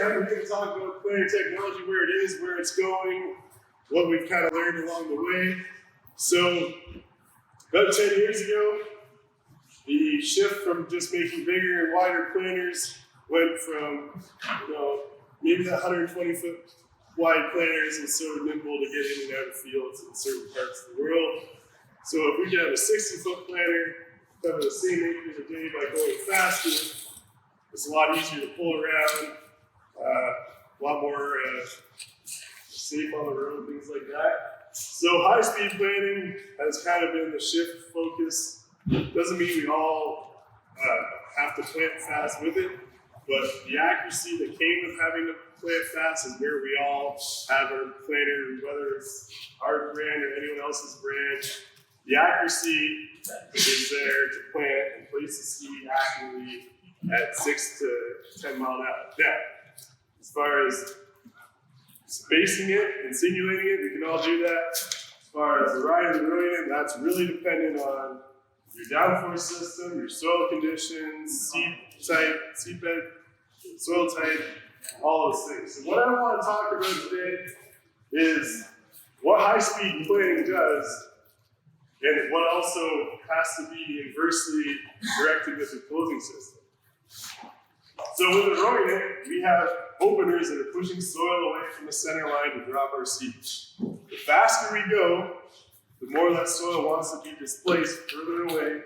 I'm going to talk about planter technology, where it is, where it's going, what we've kind of learned along the way. So, about 10 years ago, the shift from just making bigger and wider planters went from, maybe that 120-foot wide planters was so nimble to get in and out of fields in certain parts of the world. So if we could have a 60-foot planter cover the same acres a day by going faster, it's a lot easier to pull around, a lot more safe on the road, things like that. So high-speed planting has kind of been the shift focus. Doesn't mean we all have to plant fast with it, but the accuracy that came with having to plant fast is where we all have our planter, whether it's our brand or anyone else's brand. The accuracy is there to plant and place the seed accurately at 6 to 10 mile an hour. Now, as far as spacing it and singulating it, we can all do that. As far as the ride and rowing it, that's really dependent on your downforce system, your soil conditions, seed type, seed bed, soil type, all those things. So what I want to talk about today is what high-speed planting does, and what also has to be inversely directed with the closing system. So with the rowing it, we have openers that are pushing soil away from the center line to drop our seeds. The faster we go, the more that soil wants to be displaced further away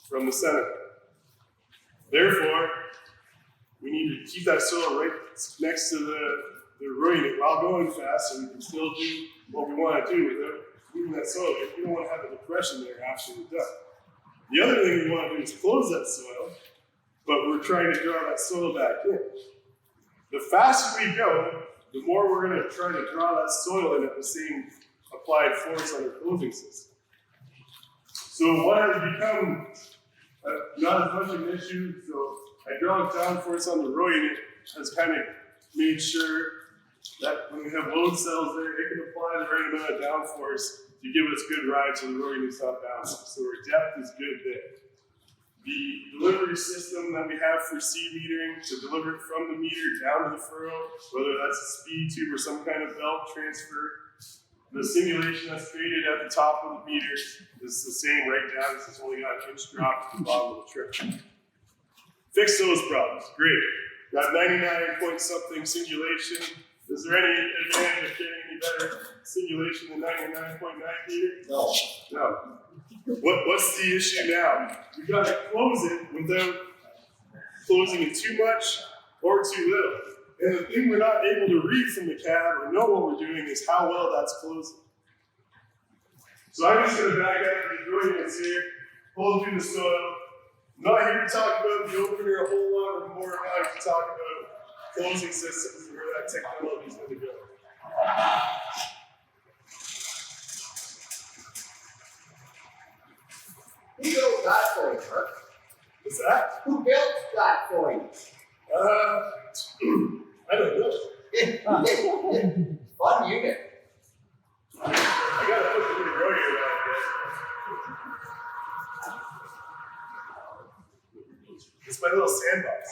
from the center. Therefore, we need to keep that soil right next to the rowing it while going fast, so we can still do what we want to do without moving that soil. We don't want to have a depression there after we're done. The other thing we want to do is close that soil, but we're trying to draw that soil back in. The faster we go, the more we're going to try to draw that soil in at the same applied force on our closing system. So what has become not as much of an issue, so hydraulic downforce on the rowing unit has kind of made sure that when we have load cells there, it can apply the right amount of downforce to give us good ride so the rowing unit's not bouncing. So our depth is good there. The delivery system that we have for seed metering to deliver it from the meter down to the furrow, whether that's a speed tube or some kind of belt transfer, the simulation that's created at the top of the meter is the same right down. It's only got an inch drop to the bottom of the trip. Fix those problems. Great. Got 99 point something simulation. Is there any advantage of getting any better simulation than 99.9 meter? No. No. What's the issue now? We got to close it without closing it too much or too little. And the thing we're not able to read from the cab or know what we're doing is how well that's closing. So I'm just going to back up the growing units here, pull through the soil. I'm not here to talk about the opener a whole lot, or more about to talk about closing systems and where that technology is going to go. Who built that for you, Mark? What's that? Who built that for you? I don't know. Fun unit. I gotta put the new growing unit out there. It's my little sandbox.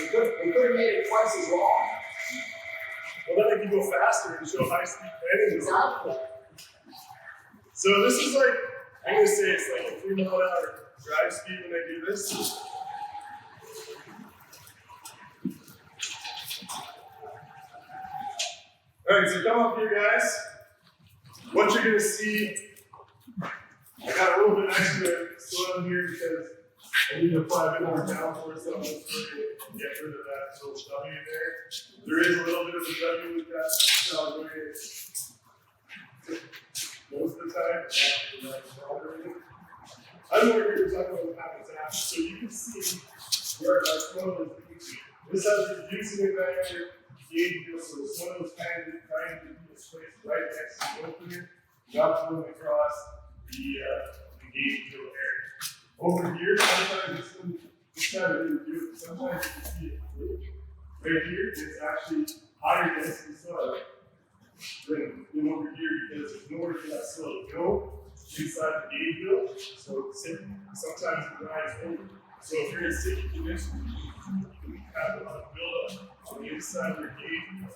We could have made it twice as long. Well, then they can go faster and show high-speed planning. Exactly. So this is like, I'm gonna say it's like a 3 mile an hour drive speed when I do this. All right, so come up here, guys. What you're gonna see, I got a little bit extra soil here because I need to apply a bit more downforce on this and get rid of that little W there. There is a little bit of a W with that solid going most of the time. I'm over here talking about what happens after, so you can see where our soil is leaking. This has reducing it back here. So the soil is kind of trying to be displaced right next to the opener, not going across the gauge field area. Over here, sometimes it's kind of reduced. Sometimes you can see it clear. Right here, it's actually higher density soil than over here because there's nowhere for that soil to go inside the gauge field. So sometimes it dries over. So if you're in sticky conditions, you can have a lot of buildup on the inside of your gauge,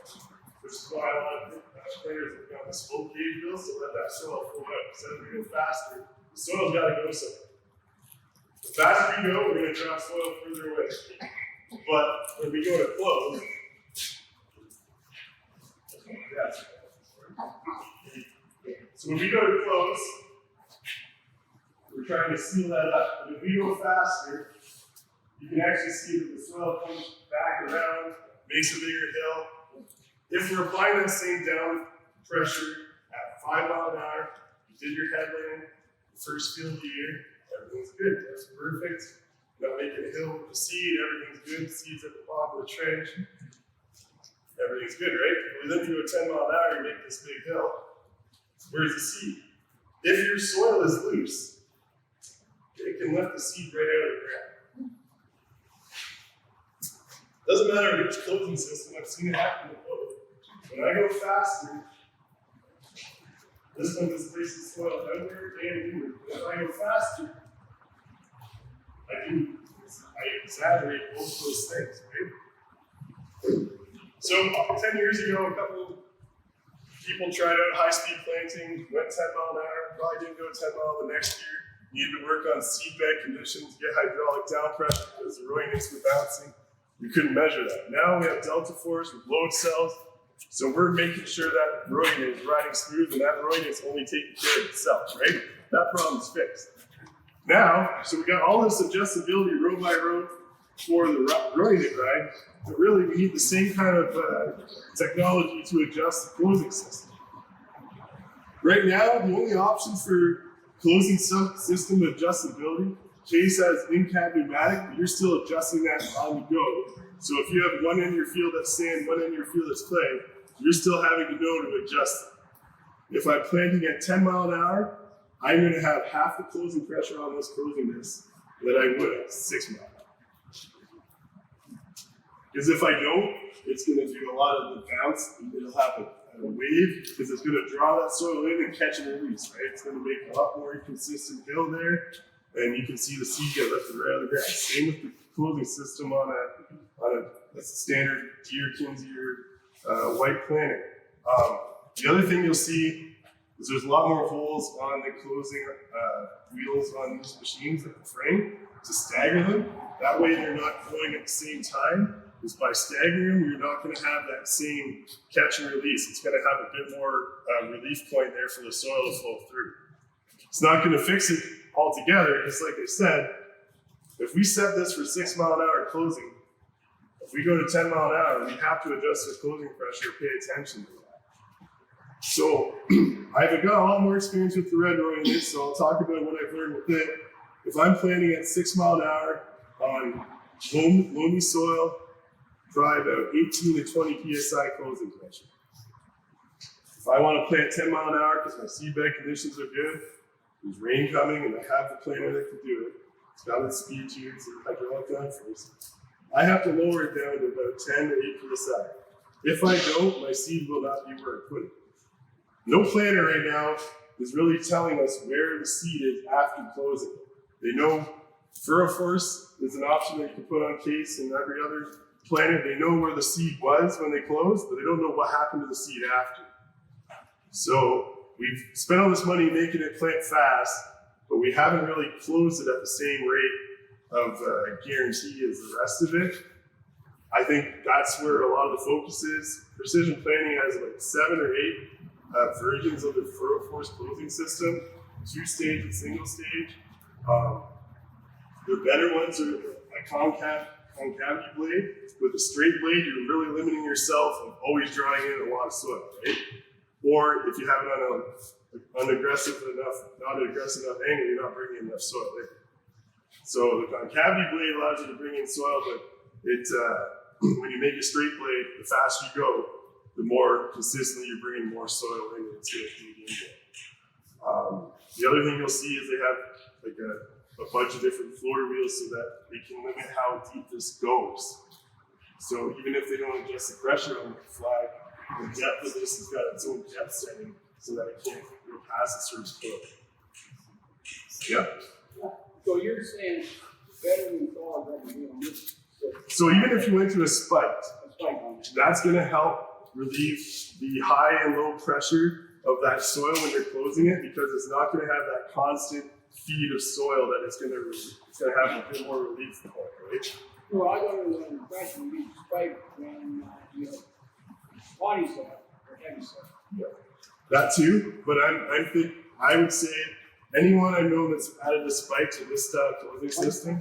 which is why a lot of players have got this full gauge build to let that soil flow out. Because as we go faster, the soil's got to go somewhere. The faster we go, we're going to drop soil further away. But when we go to close, so when we go to close, we're trying to seal that up. But if we go faster, you can actually see that the soil comes back around, makes a bigger hill. If we're applying that same down pressure at 5 miles an hour, you did your headland, the first field of the year, everything's good. That's perfect. Not making a hill with the seed, everything's good. Seed's at the bottom of the trench. Everything's good, right? But then you go 10 miles an hour, you make this big hill. Where's the seed? If your soil is loose, it can lift the seed right out of the ground. Doesn't matter which closing system, I've seen it happen with both. When I go faster, this one displaces soil outward and inward. If I go faster, I exaggerate both those things, right? So 10 years ago, a couple people tried out high-speed planting, went 10 miles an hour, probably didn't go 10 miles the next year. Needed to work on seed bed conditions, get hydraulic down pressure because the growing rates were bouncing. We couldn't measure that. Now we have delta force with load cells, so we're making sure that growing is riding smooth and that growing is only taking care of itself, right? That problem's fixed. Now, so we got all this adjustability row by row for the growing ride, but really we need the same kind of technology to adjust the closing system. Right now, the only option for closing system adjustability, Chase has in-cab pneumatic, but you're still adjusting that on the go. So if you have one end of your field that's sand, one end of your field that's clay, you're still having to know to adjust it. If I'm planting at 10 miles an hour, I'm going to have half the closing pressure on this closing disc that I would at 6 miles an hour. Because if I don't, it's going to do a lot of the bounce. It'll have a wave because it's going to draw that soil in and catch and release, right? It's going to make a lot more inconsistent hill there, and you can see the seed get lifted right out of the ground. Same with the closing system on a that's a standard Deere Kinsey or white planter. The other thing you'll see is there's a lot more holes on the closing wheels on these machines at the frame to stagger them. That way they're not going at the same time. Is by staggering them, you're not going to have that same catch and release. It's going to have a bit more relief point there for the soil to flow through. It's not going to fix it altogether, because like I said, if we set this for 6 mile an hour closing, if we go to 10 mile an hour, we have to adjust the closing pressure, pay attention to that. So I've got a lot more experience with the red rowing this, so I'll talk about what I've learned with it. If I'm planting at 6 mile an hour on loamy soil, try about 18 to 20 psi closing pressure. If I want to plant 10 mile an hour because my seed bed conditions are good, there's rain coming and I have the planter that can do it. It's got its speed tubes and hydraulic down force. I have to lower it down to about 10 to 8 psi. If I don't, my seed will not be where I put it. No planter right now is really telling us where the seed is after closing. They know furrow-force is an option that you can put on case and every other planter. They know where the seed was when they closed, but they don't know what happened to the seed after. So we've spent all this money making it plant fast, but we haven't really closed it at the same rate of guarantee as the rest of it. I think that's where a lot of the focus is. Precision planting has like 7 or 8 versions of the furrow-force closing system, 2-stage and single-stage. The better ones are a concavity blade. With a straight blade, you're really limiting yourself of always drawing in a lot of soil, right? Or if you have it on not an aggressive enough angle, you're not bringing enough soil in. So the concavity blade allows you to bring in soil, but it when you make a straight blade, the faster you go, the more consistently you're bringing more soil in, and it's going to feed into it. The other thing you'll see is they have like a bunch of different floor wheels so that they can limit how deep this goes. So even if they don't adjust the pressure on the flag, the depth of this has got its own depth setting so that it can't go past a certain foot. Yeah. So you're saying better than solid rubber wheel on this. So even if you went to a spike, A spike on it. that's going to help relieve the high and low pressure of that soil when you're closing it, because it's not going to have that constant feed of soil that it's going to have a bit more relief point, right? Well, I got an impression you spike when you have body soil or heavy soil. Yeah. That too, but I would say anyone I know that's added a spike to this style closing system,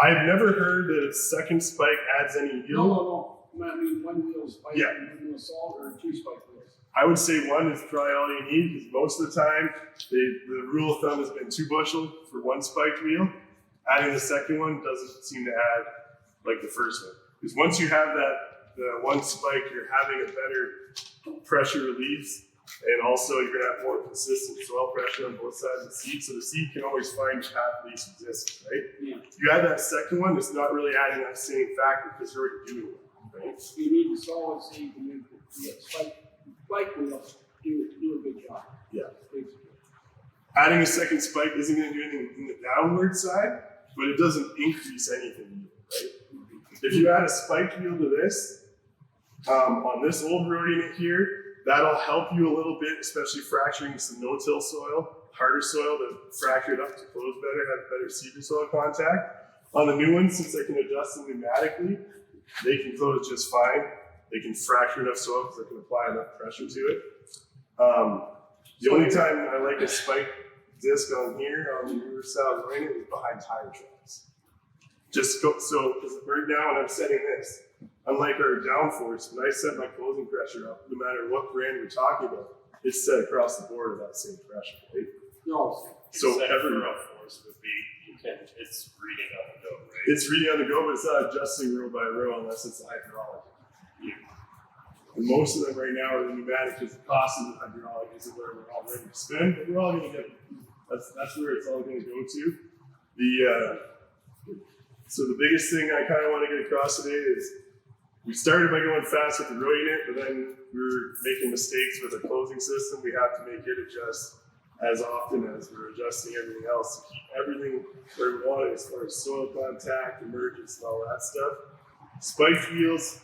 I've never heard that a second spike adds any yield. No. I mean, one wheel spike Yeah. and one wheel salt, or two spike wheels. I would say one is probably all you need, because most of the time, the rule of thumb has been 2 bushel for one spiked wheel. Adding the second one doesn't seem to add like the first one. Because once you have the one spike, you're having a better pressure release, and also you're gonna have more consistent soil pressure on both sides of the seed, so the seed can always find a path of least resistance, right? Yeah. If you add that second one, it's not really adding that same factor because you're already doing it, right? You need the solid so you can make the spike wheels do a good job. Yeah. Basically. Adding a second spike isn't going to do anything in the downward side, but it doesn't increase anything, right? If you add a spiked wheel to this, on this old road unit here, that'll help you a little bit, especially fracturing some no-till soil, harder soil to fracture it up to close better, have better seed to soil contact. On the new ones, since they can adjust them pneumatically, they can close just fine. They can fracture enough soil because they can apply enough pressure to it. The only time I like a spike disc on here on the newer style growing it is behind tire tracks. Just go, so because right now when I'm setting this, unlike our downforce, when I set my closing pressure up, no matter what brand we're talking about, it's set across the board at that same pressure, right? No. So every force would be it's reading on the go, right? it's reading on the go, but it's not adjusting row by row unless it's the hydraulic. And most of them right now are the pneumatic because the cost of the hydraulic isn't where we're all ready to spend, but we're all going to get, that's where it's all going to go to. So the biggest thing I kind of want to get across today is we started by going fast with the row unit, but then we were making mistakes with the closing system. We have to make it adjust as often as we're adjusting everything else to keep everything where we want it as far as soil contact, emergence, and all that stuff. Spiked wheels,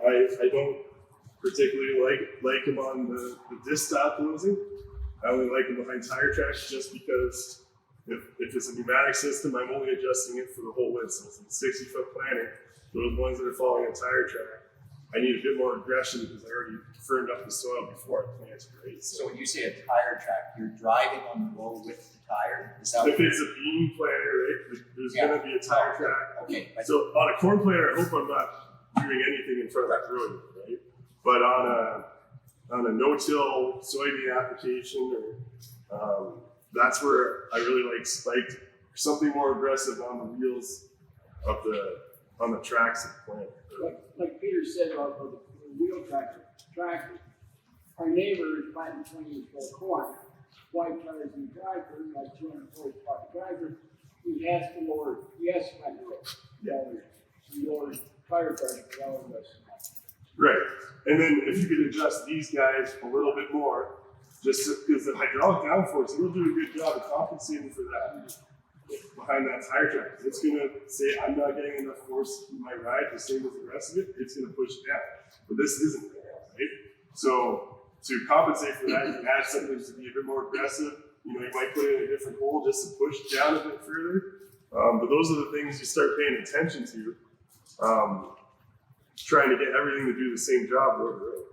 I don't particularly like them on the disc style closing. I only like them behind tire tracks just because if it's a pneumatic system, I'm only adjusting it for the whole width. So it's a 60-foot planter. Those ones that are following a tire track, I need a bit more aggression because I already firmed up the soil before I planted, right? So when you say a tire track, you're driving on the road with the tire? Is that If it's a bean planter, right, there's going to be a tire track. Okay. So on a corn planter, I hope I'm not doing anything in front of that road, right? But on a no-till soybean application, or that's where I really like spiked, or something more aggressive on the wheels of on the tracks of the planter. Like Peter said about the wheel tractor, our neighbor is planting 28-foot corn, white tires in the tractor, like 240-foot tractor. He has to plant the road. Yeah. Lower tire pressure, Right. And then if you could adjust these guys a little bit more, just because the hydraulic downforce, it'll do a good job of compensating for that behind that tire track. It's going to say, I'm not getting enough force in my ride, the same as the rest of it, it's going to push it down. But this isn't, right? So to compensate for that, you can add something to be a bit more aggressive. You might put it in a different hole just to push it down a bit further. But those are the things you start paying attention to. Trying to get everything to do the same job road to road.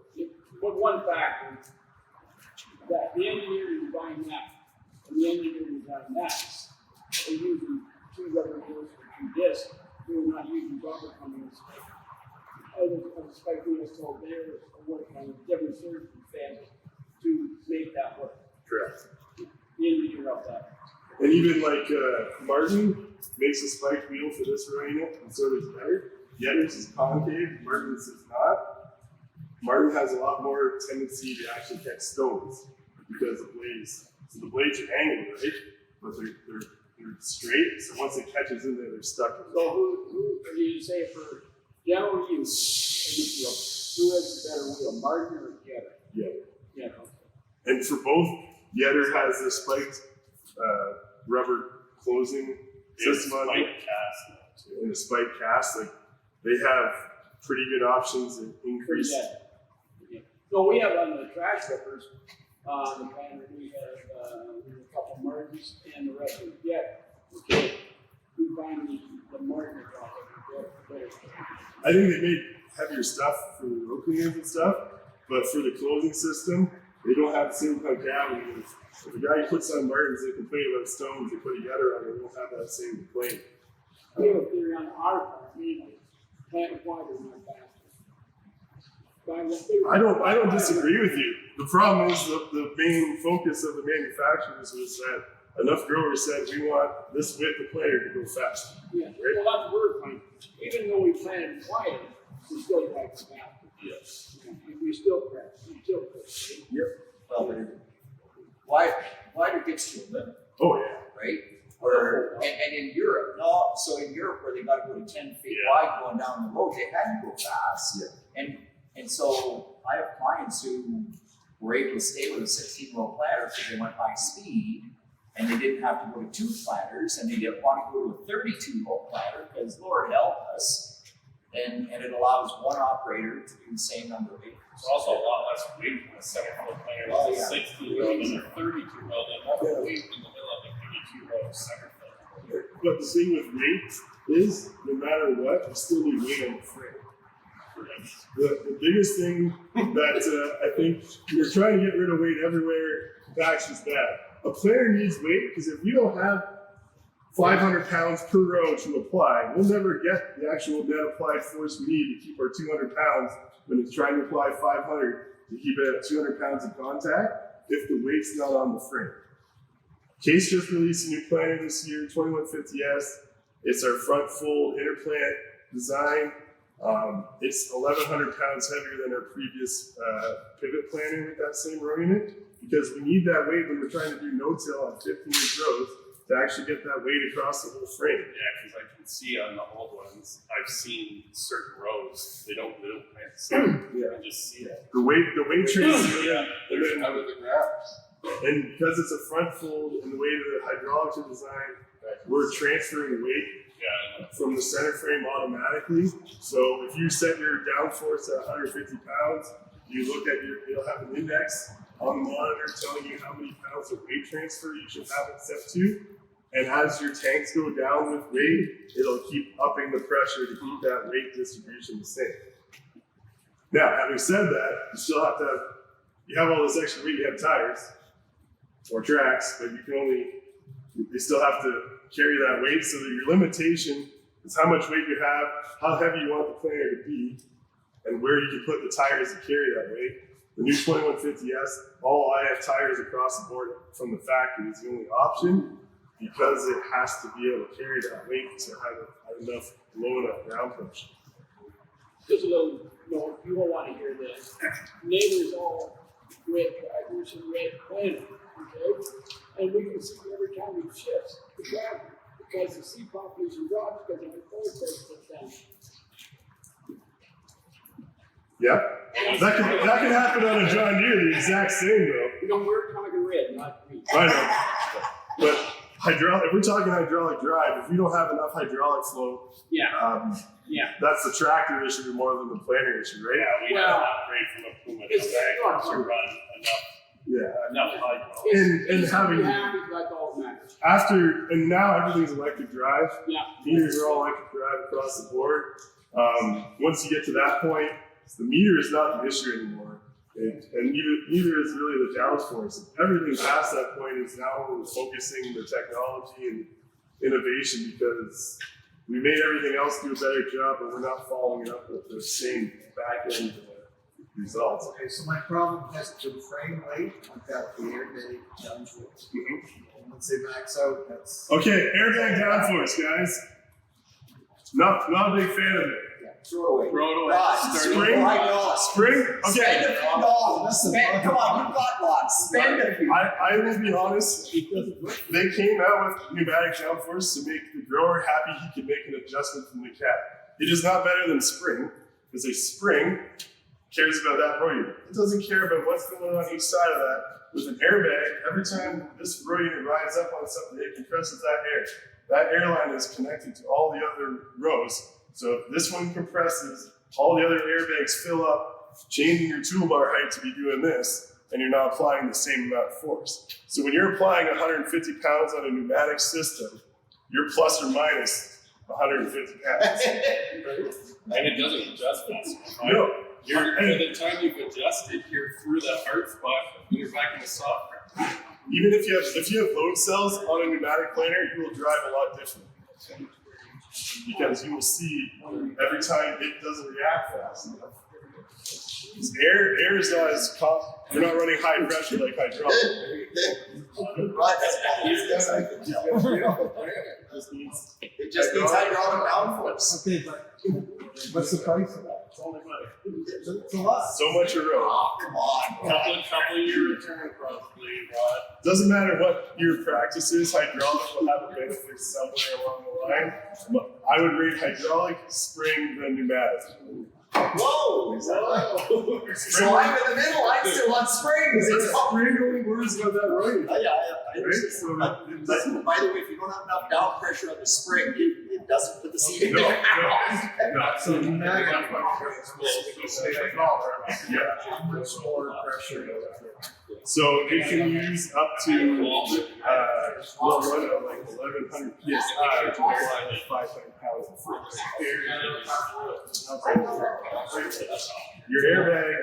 But one factor that the engineer is buying that, and the engineer is buying that, they're using 2 rubber wheels for 2 discs. They're not using rubber coming in spike. Other spike wheels told they're working on different circumstances to make that work. Correct. The engineer of that. And even like Martin makes a spiked wheel for this row unit, and so does Yetter. Yetter's is concave, Martin's is not. Martin has a lot more tendency to actually catch stones because the blades. So the blades are hanging, right? But they're straight. So once it catches in there, they're stuck. So who do you say for general use in the field, who has the better wheel, Martin or Yetter? Yetter. Yeah. Okay. And for both, Yetter has the spiked rubber closing system on it. Spike cast now too. And the spike cast, like they have pretty good options and increase. Yeah. So we have on the trash rippers, the planter, we have a couple margins and the rest of it. Yeah. Okay. We find the margin product. I think they make heavier stuff for the road cleaners and stuff, but for the closing system, they don't have the same concavity. If a guy puts on martins, they complain about stones, they put a gutter on, they won't have that same complaint. We have a theory on our part, mainly, plant wider, not faster. I don't disagree with you. The problem is the main focus of the manufacturers was that enough growers said we want this width of planter to go fast. Yeah, Right? well, that's the word point. Even though we planted wider, we still like the faster. Yes. We still press, Yep. Well, wider gets to a limit, Oh yeah. right? And in Europe, so in Europe where they got to go to 10 feet Yeah. wide going down the road, they had to go fast. Yeah. And so I have clients who were able to stay with a 16-row planter because they went high speed and they didn't have to go to 2 planters and they didn't want to go to a 32-row planter because Lord help us. And it allows one operator to do the same number of acres. It's also a lot less weight than a 7-foot planter. Oh, It's a yeah. 16-row and a 32-row. They have more weight in the middle of the 32-row 7-foot. But the thing with weight is, no matter what, you still need weight on the frame. The biggest thing that I think you're trying to get rid of weight everywhere, compaction's bad. A planter needs weight because if you don't have 500 pounds per row to apply, we'll never get the actual net applied force we need to keep our 200 pounds when it's trying to apply 500 to keep it at 200 pounds of contact if the weight's not on the frame. Case just released a new planter this year, 2150S. It's our front full interplant design. It's 1,100 pounds heavier than our previous pivot planter with that same row unit because we need that weight when we're trying to do no-till on 15-inch rows to actually get that weight across the whole frame. Yeah, because I can see on the old ones, I've seen certain rows, they don't plant the same. Yeah. I can just see it. The weight transfer, Yeah, and then out of the graphs. and because it's a front fold and the way the hydraulics are designed, we're transferring weight Yeah, from the center frame automatically. So if you set your downforce at 150 pounds, you look at it'll have an index on the monitor telling you how many pounds of weight transfer you should have it set to. And as your tanks go down with weight, it'll keep upping the pressure to keep that weight distribution the same. Now, having said that, you still have to have, you have all this extra weight, you have tires or tracks, but they still have to carry that weight so that your limitation is how much weight you have, how heavy you want the planter to be, and where you can put the tires to carry that weight. The new 2150S, all IF tires across the board from the factory is the only option because it has to be able to carry that weight to have enough low enough ground pressure. Just a little, you won't want to hear this. Neighbors all red drivers and red planters, okay? And we can see every time we shift the driver because the seed population drops because of the cold price goes down. Yeah, that can happen on a John Deere the exact same though. You know, we're talking red, not green. I know, but if we're talking hydraulic drive, if you don't have enough hydraulic flow, Yeah, yeah. that's the tractor issue more than the planter issue, right? yeah, we Well, have an upgrade from a Puma it's to not run Yeah. enough hydraulic. And having That's all that matters. and now everything's electric drive. Yeah. Meters are all electric drive across the board. Once you get to that point, the meter is not the issue anymore. And neither is really the challenge for us. Everything past that point is now we're focusing the technology and innovation because we made everything else do a better job, but we're not following it up with the same back end results. Okay, so my problem has to do frame weight, I've got the airbag downforce. And once they max out, that's. Okay, airbag downforce, guys. Not a big fan of it. Throw away. Throw it away. Rod, Spring? Spend Okay, a few dollars. Come on, you've got lots. Spend a few. I will be honest. They came out with pneumatic downforce to make the grower happy he could make an adjustment from the cap. It is not better than spring because a spring cares about that row unit. It doesn't care about what's going on each side of that. With an airbag, every time this row unit rides up on something, it compresses that air. That air line is connected to all the other rows. So if this one compresses, all the other air banks fill up, changing your toolbar height to be doing this, and you're not applying the same amount of force. So when you're applying 150 pounds on a pneumatic system, you're plus or minus 150 pounds. And it doesn't adjust fast. Right? No. By the time you've adjusted, you're through that hard spot, and you're back in the soft part. Even if you have load cells on a pneumatic planer, you will drive a lot differently. Because you will see every time it doesn't react fast enough. Air is not as you're not running high pressure like hydraulic. It just needs hydraulic downforce. Okay, but what's the price of that? It's only money. It's a lot. So much a row. Oh, come on. Couple year return probably, Rod. Doesn't matter what your practice is, hydraulic will have a benefit somewhere along the line. I would rate hydraulic, spring, then pneumatic. Whoa! Whoa. So I'm in the middle, I'm still on springs. It's all Spring only worries about that right. I Right? So But by the way, if you don't have enough down pressure on the spring, it doesn't put the seat in No, there. no. So pneumatic. Yeah. Much more pressure. So it can use up to we'll run it like 1100 psi to apply like 500 pounds of force. Your airbag